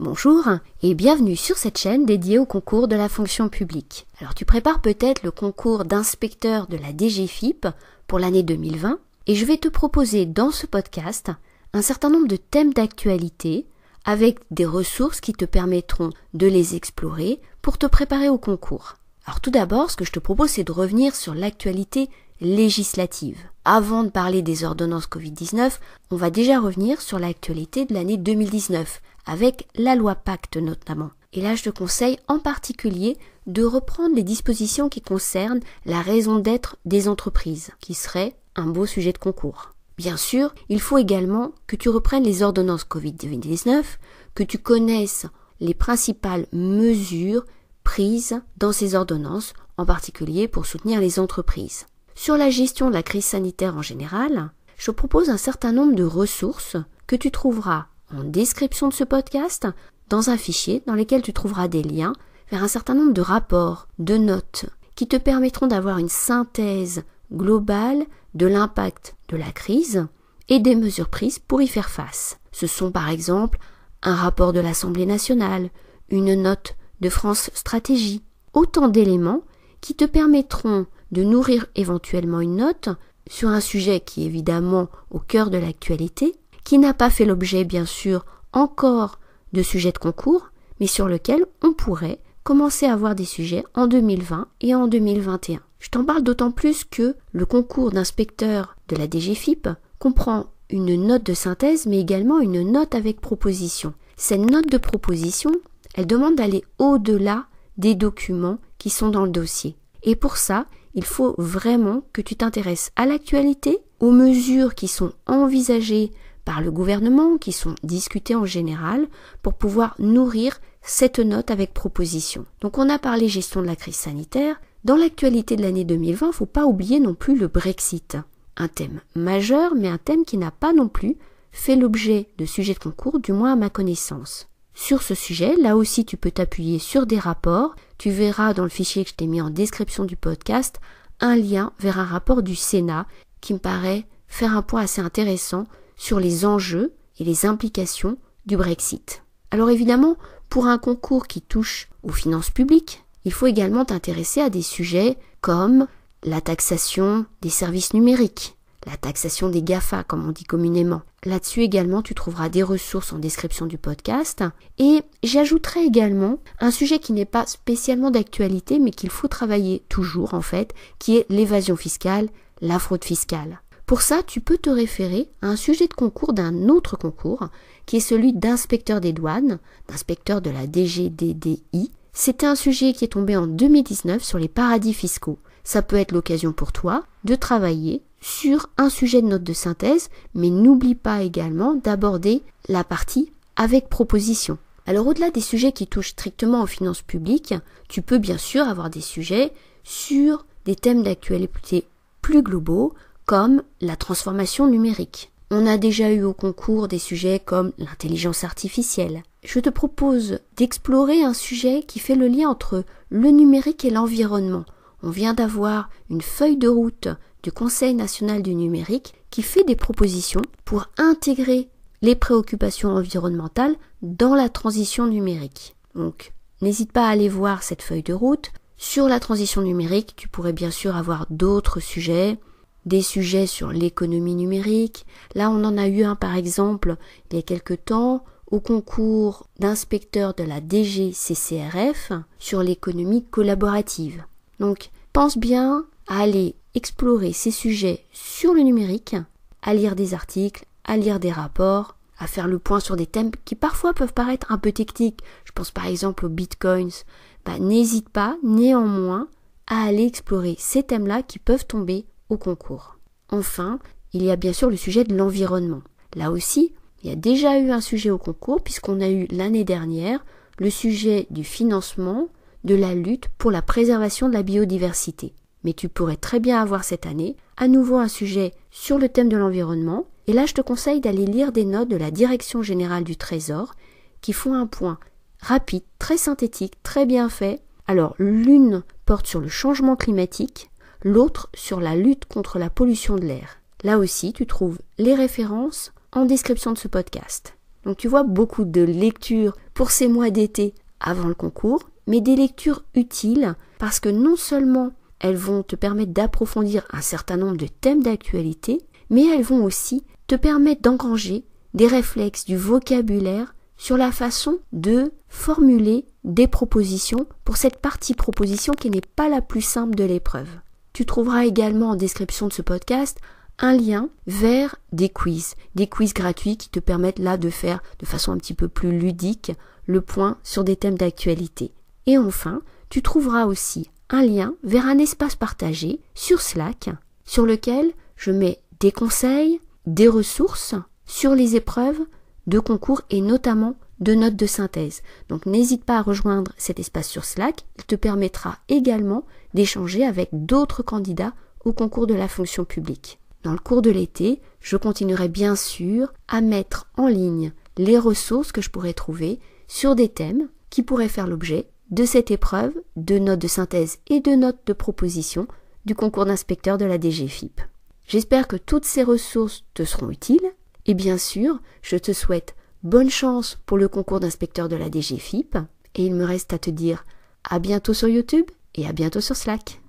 Bonjour et bienvenue sur cette chaîne dédiée au concours de la fonction publique. Alors tu prépares peut-être le concours d'inspecteur de la DGFiP pour l'année 2020 et je vais te proposer dans ce podcast un certain nombre de thèmes d'actualité avec des ressources qui te permettront de les explorer pour te préparer au concours. Alors tout d'abord, ce que je te propose, c'est de revenir sur l'actualité législative. Avant de parler des ordonnances Covid-19, on va déjà revenir sur l'actualité de l'année 2019, avec la loi Pacte notamment. Et là, je te conseille en particulier de reprendre les dispositions qui concernent la raison d'être des entreprises, qui serait un beau sujet de concours. Bien sûr, il faut également que tu reprennes les ordonnances Covid-19, que tu connaisses les principales mesures prises dans ces ordonnances, en particulier pour soutenir les entreprises. Sur la gestion de la crise sanitaire en général, je te propose un certain nombre de ressources que tu trouveras en description de ce podcast, dans un fichier dans lequel tu trouveras des liens vers un certain nombre de rapports, de notes, qui te permettront d'avoir une synthèse globale de l'impact de la crise et des mesures prises pour y faire face. Ce sont par exemple un rapport de l'Assemblée nationale, une note de France Stratégie, autant d'éléments qui te permettront de nourrir éventuellement une note sur un sujet qui est évidemment au cœur de l'actualité, qui n'a pas fait l'objet bien sûr encore de sujets de concours, mais sur lequel on pourrait commencer à avoir des sujets en 2020 et en 2021. Je t'en parle d'autant plus que le concours d'inspecteur de la DGFiP comprend une note de synthèse mais également une note avec proposition. Cette note de proposition, elle demande d'aller au-delà des documents qui sont dans le dossier. Et pour ça, il faut vraiment que tu t'intéresses à l'actualité, aux mesures qui sont envisagées par le gouvernement, qui sont discutées en général, pour pouvoir nourrir cette note avec proposition. Donc on a parlé gestion de la crise sanitaire. Dans l'actualité de l'année 2020, il ne faut pas oublier non plus le Brexit. Un thème majeur, mais un thème qui n'a pas non plus fait l'objet de sujets de concours, du moins à ma connaissance. Sur ce sujet, là aussi tu peux t'appuyer sur des rapports. Tu verras dans le fichier que je t'ai mis en description du podcast un lien vers un rapport du Sénat qui me paraît faire un point assez intéressant sur les enjeux et les implications du Brexit. Alors évidemment, pour un concours qui touche aux finances publiques, il faut également t'intéresser à des sujets comme la taxation des services numériques, la taxation des GAFA comme on dit communément. Là-dessus également, tu trouveras des ressources en description du podcast. Et j'ajouterai également un sujet qui n'est pas spécialement d'actualité, mais qu'il faut travailler toujours en fait, qui est l'évasion fiscale, la fraude fiscale. Pour ça, tu peux te référer à un sujet de concours d'un autre concours, qui est celui d'inspecteur des douanes, d'inspecteur de la DGDDI. C'était un sujet qui est tombé en 2019 sur les paradis fiscaux. Ça peut être l'occasion pour toi de travailler sur un sujet de note de synthèse, mais n'oublie pas également d'aborder la partie avec proposition. Alors au-delà des sujets qui touchent strictement aux finances publiques, tu peux bien sûr avoir des sujets sur des thèmes d'actualité plus globaux, comme la transformation numérique. On a déjà eu au concours des sujets comme l'intelligence artificielle. Je te propose d'explorer un sujet qui fait le lien entre le numérique et l'environnement. On vient d'avoir une feuille de route du Conseil national du numérique qui fait des propositions pour intégrer les préoccupations environnementales dans la transition numérique. Donc, n'hésite pas à aller voir cette feuille de route. Sur la transition numérique, tu pourrais bien sûr avoir d'autres sujets, des sujets sur l'économie numérique. Là, on en a eu un par exemple il y a quelque temps au concours d'inspecteur de la DGCCRF sur l'économie collaborative. Donc, pense bien à aller explorer ces sujets sur le numérique, à lire des articles, à lire des rapports, à faire le point sur des thèmes qui parfois peuvent paraître un peu techniques. Je pense par exemple aux bitcoins. N'hésite pas néanmoins à aller explorer ces thèmes-là qui peuvent tomber au concours. Enfin, il y a bien sûr le sujet de l'environnement. Là aussi, il y a déjà eu un sujet au concours puisqu'on a eu l'année dernière le sujet du financement de la lutte pour la préservation de la biodiversité. Mais tu pourrais très bien avoir cette année à nouveau un sujet sur le thème de l'environnement. Et là, je te conseille d'aller lire des notes de la Direction générale du Trésor qui font un point rapide, très synthétique, très bien fait. Alors, l'une porte sur le changement climatique, l'autre sur la lutte contre la pollution de l'air. Là aussi, tu trouves les références en description de ce podcast. Donc tu vois, beaucoup de lectures pour ces mois d'été avant le concours, mais des lectures utiles parce que non seulement elles vont te permettre d'approfondir un certain nombre de thèmes d'actualité, mais elles vont aussi te permettre d'engranger des réflexes, du vocabulaire sur la façon de formuler des propositions pour cette partie proposition qui n'est pas la plus simple de l'épreuve. Tu trouveras également en description de ce podcast un lien vers des quiz gratuits qui te permettent là de faire de façon un petit peu plus ludique le point sur des thèmes d'actualité. Et enfin, tu trouveras aussi un lien vers un espace partagé sur Slack sur lequel je mets des conseils, des ressources sur les épreuves de concours et notamment de notes de synthèse. Donc n'hésite pas à rejoindre cet espace sur Slack, il te permettra également d'échanger avec d'autres candidats au concours de la fonction publique. Dans le cours de l'été, je continuerai bien sûr à mettre en ligne les ressources que je pourrais trouver sur des thèmes qui pourraient faire l'objet de cette épreuve de notes de synthèse et de notes de proposition du concours d'inspecteur de la DGFiP. J'espère que toutes ces ressources te seront utiles et bien sûr, je te souhaite bonne chance pour le concours d'inspecteur de la DGFiP et il me reste à te dire à bientôt sur YouTube et à bientôt sur Slack.